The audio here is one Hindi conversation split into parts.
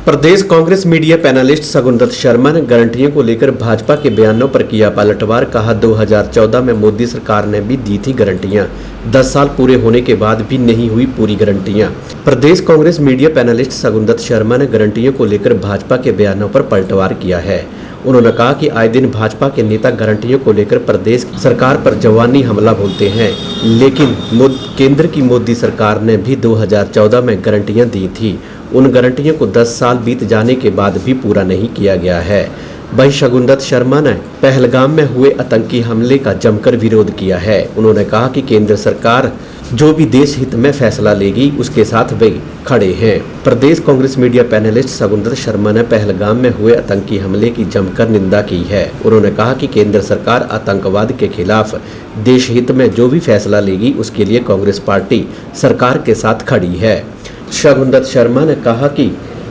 प्रदेश कांग्रेस मीडिया पैनलिस्ट शगुन शर्मा ने गारंटियों को लेकर भाजपा के बयानों पर किया पलटवार। कहा 2014 में मोदी सरकार ने भी दी थी गारंटियां, 10 साल पूरे होने के बाद भी नहीं हुई पूरी गारंटियां। प्रदेश कांग्रेस मीडिया पैनलिस्ट शगुन शर्मा ने गारंटियों को लेकर भाजपा के बयानों पर पलटवार किया है। उन्होंने कहा कि आए दिन भाजपा के नेता गारंटियों को लेकर प्रदेश सरकार पर जवानी हमला बोलते हैं, लेकिन केंद्र की मोदी सरकार ने भी 2014 में गारंटियां दी थी। उन गारंटियों को 10 साल बीत जाने के बाद भी पूरा नहीं किया गया है। वहीं शगुन शर्मा ने पहलगाम में हुए आतंकी हमले का जमकर विरोध किया है। उन्होंने कहा कि केंद्र सरकार जो भी देश हित में फैसला लेगी उसके साथ वे खड़े हैं। प्रदेश कांग्रेस मीडिया पैनलिस्ट शगुन शर्मा ने पहलगाम में हुए आतंकी हमले की जमकर निंदा की है। उन्होंने कहा कि केंद्र सरकार आतंकवाद के खिलाफ देश हित में जो भी फैसला लेगी उसके लिए कांग्रेस पार्टी सरकार के साथ खड़ी है। शगुन शर्मा ने कहा कि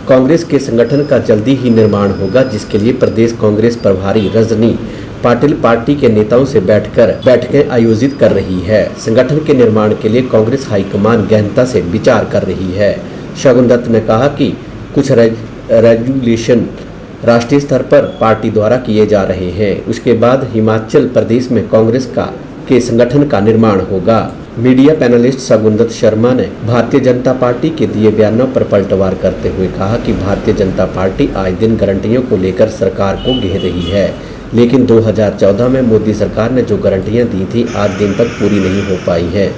कांग्रेस के संगठन का जल्दी ही निर्माण होगा, जिसके लिए प्रदेश कांग्रेस प्रभारी रजनी पाटिल पार्टी के नेताओं से बैठकें आयोजित कर रही है। संगठन के निर्माण के लिए कांग्रेस हाईकमान गहनता से विचार कर रही है। शगुन ने कहा कि कुछ रेजुलेशन राष्ट्रीय स्तर पर पार्टी द्वारा किए जा रहे हैं, उसके बाद हिमाचल प्रदेश में कांग्रेस के संगठन का निर्माण होगा। मीडिया पैनलिस्ट शगुन शर्मा ने भारतीय जनता पार्टी के दिए बयानों पर पलटवार करते हुए कहा कि भारतीय जनता पार्टी आए दिन गारंटियों को लेकर सरकार को घेर रही है, लेकिन 2014 में मोदी सरकार ने जो गारंटियां दी थी आज दिन तक पूरी नहीं हो पाई है।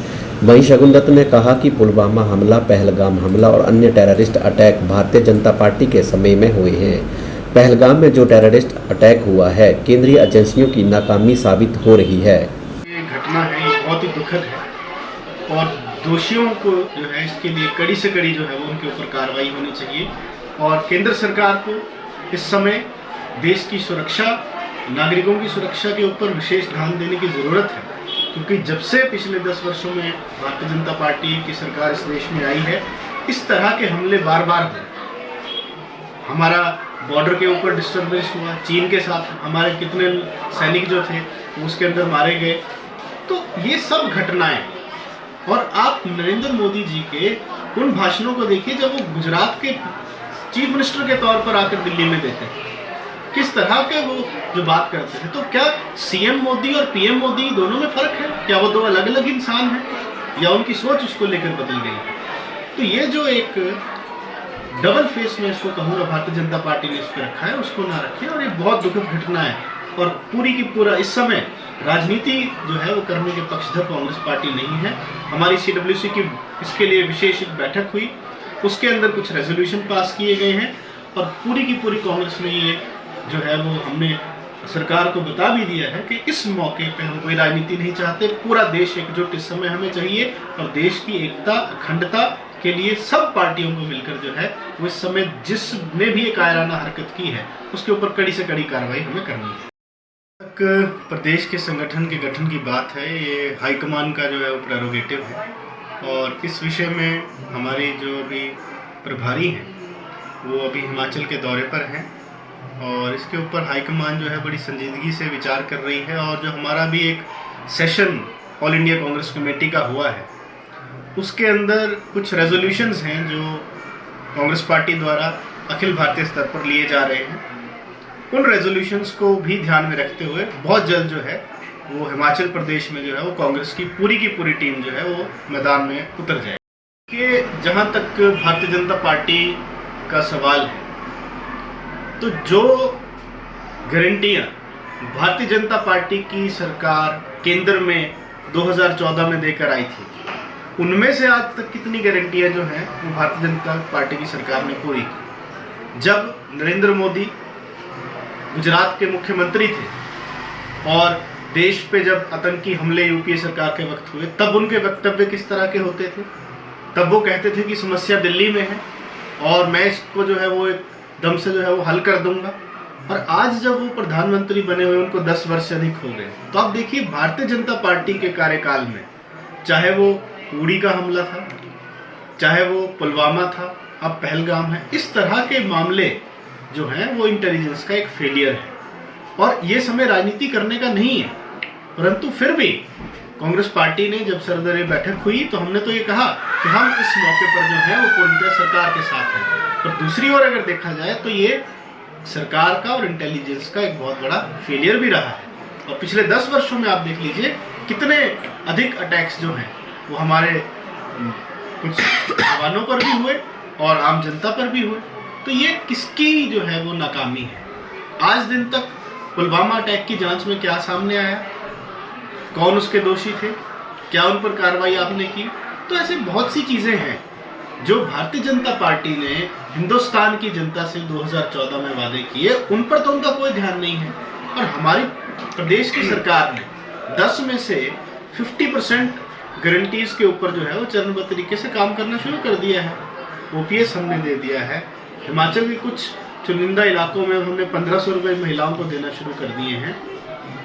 वहीं शगुन ने कहा कि पुलवामा हमला, पहलगाम हमला और अन्य terrorist attack Bharatiya Janata party के समय में हुए हैं। पहलगाम में जो टेररिस्ट अटैक हुआ है, केंद्रीय एजेंसियों की नाकामी साबित हो रही है। ये घटना है, ये बहुत ही दुखद है और दोषियों को जो है इसके लिए कड़ी से कड़ी जो है वो उनके ऊपर कार्रवाई होनी चाहिए। और केंद्र सरकार को इस समय देश की सुरक्षा, नागरिकों की सुरक्षा के ऊपर विशेष ध्यान देने की ज़रूरत है, क्योंकि जब से पिछले 10 वर्षों में भारतीय जनता पार्टी की सरकार इस देश में आई है, इस तरह के हमले बार बार हुए। हमारा बॉर्डर के ऊपर डिस्टर्बेंस हुआ, चीन के साथ हमारे कितने सैनिक जो थे उसके अंदर मारे गए। तो ये सब घटनाएं, और आप नरेंद्र मोदी जी के उन भाषणों को देखिए जब वो गुजरात के चीफ मिनिस्टर के तौर पर आकर दिल्ली में देते थे, किस तरह के वो जो बात करते थे। तो क्या सीएम मोदी और पीएम मोदी दोनों में फर्क है? क्या वो दो अलग अलग इंसान हैं या उनकी सोच उसको लेकर बदल गई है? तो ये जो एक डबल फेस में इसको कहूँगा भारतीय जनता पार्टी ने इस पर रखा है, उसको ना रखें। और ये बहुत दुखद घटना है और पूरी की पूरा इस समय राजनीति जो है वो करने के पक्षधर कांग्रेस पार्टी नहीं है। हमारी सीडब्ल्यूसी की इसके लिए विशेष एक बैठक हुई, उसके अंदर कुछ रेजोल्यूशन पास किए गए हैं और पूरी की पूरी कांग्रेस ने ये जो है वो हमने सरकार को बता भी दिया है कि इस मौके पे हम कोई राजनीति नहीं चाहते। पूरा देश एकजुट इस समय हमें चाहिए और देश की एकता, अखंडता के लिए सब पार्टियों को मिलकर जो है वो इस समय जिसने भी एक कायराना हरकत की है उसके ऊपर कड़ी से कड़ी कार्रवाई हमें करनी है। प्रदेश के संगठन के गठन की बात है, ये हाईकमान का जो है वो प्रेरोगेटिव है और इस विषय में हमारी जो अभी प्रभारी हैं वो अभी हिमाचल के दौरे पर हैं और इसके ऊपर हाईकमान जो है बड़ी संजीदगी से विचार कर रही है। और जो हमारा भी एक session all India Congress committee का हुआ है, उसके अंदर कुछ रेजोल्यूशंस हैं जो कांग्रेस पार्टी द्वारा अखिल भारतीय स्तर पर लिए जा रहे हैं। उन रेजोल्यूशंस को भी ध्यान में रखते हुए बहुत जल्द जो है वो हिमाचल प्रदेश में जो है वो कांग्रेस की पूरी टीम जो है वो मैदान में उतर जाए। कि जहां तक भारतीय जनता पार्टी का सवाल है, तो जो गारंटियां भारतीय जनता पार्टी की सरकार केंद्र में 2014 में देकर आई थी, उनमें से आज तक कितनी गारंटियां जो हैं वो भारतीय जनता पार्टी की सरकार ने पूरी की। जब नरेंद्र मोदी गुजरात के मुख्यमंत्री थे और देश पे जब आतंकी हमले यूपीए सरकार के वक्त हुए, तब उनके वक्तव्य किस तरह के होते थे? तब वो कहते थे कि समस्या दिल्ली में है और मैं इसको जो है वो एकदम से जो है वो हल कर दूंगा। और आज जब वो प्रधानमंत्री बने हुए, उनको 10 वर्ष से अधिक हो गए, तो आप देखिए भारतीय जनता पार्टी के कार्यकाल में चाहे वो उड़ी का हमला था, चाहे वो पुलवामा था, अब पहलगाम है, इस तरह के मामले जो हैं वो इंटेलिजेंस का एक फेलियर है। और ये समय राजनीति करने का नहीं है, परंतु फिर भी कांग्रेस पार्टी ने जब सर्वदलीय बैठक हुई तो हमने तो ये कहा कि हम इस मौके पर जो है वो पूर्णतः सरकार के साथ हैं। पर दूसरी ओर अगर देखा जाए तो ये सरकार का और इंटेलिजेंस का एक बहुत बड़ा फेलियर भी रहा है। और पिछले 10 वर्षों में आप देख लीजिए कितने अधिक अटैक्स जो हैं वो हमारे कुछ जवानों पर भी हुए और आम जनता पर भी हुए। तो ये किसकी जो है वो नाकामी है। आज दिन तक पुलवामा अटैक की जांच में क्या सामने आया, कौन उसके दोषी थे, क्या उन पर कार्रवाई आपने की। तो ऐसे बहुत सी चीजें हैं जो भारतीय जनता पार्टी ने हिंदुस्तान की जनता से 2014 में वादे किए, उन पर तो उनका कोई ध्यान नहीं है। और हमारी प्रदेश की सरकार ने 10 में से 50% गारंटीज के ऊपर जो है वो चरणबद्ध तरीके से काम करना शुरू कर दिया है। ओपीएस हमने दे दिया है। हिमाचल के कुछ चुनिंदा इलाकों में हमने 1500 रुपये महिलाओं को देना शुरू कर दिए हैं।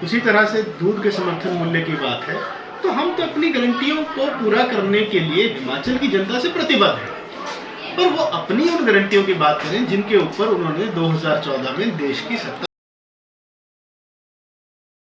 उसी तरह से दूध के समर्थन मूल्य की बात है। तो हम तो अपनी गारंटियों को पूरा करने के लिए हिमाचल की जनता से प्रतिबद्ध हैं। और वो अपनी उन गारंटियों की बात करें जिनके ऊपर उन्होंने 2014 में देश की सत्ता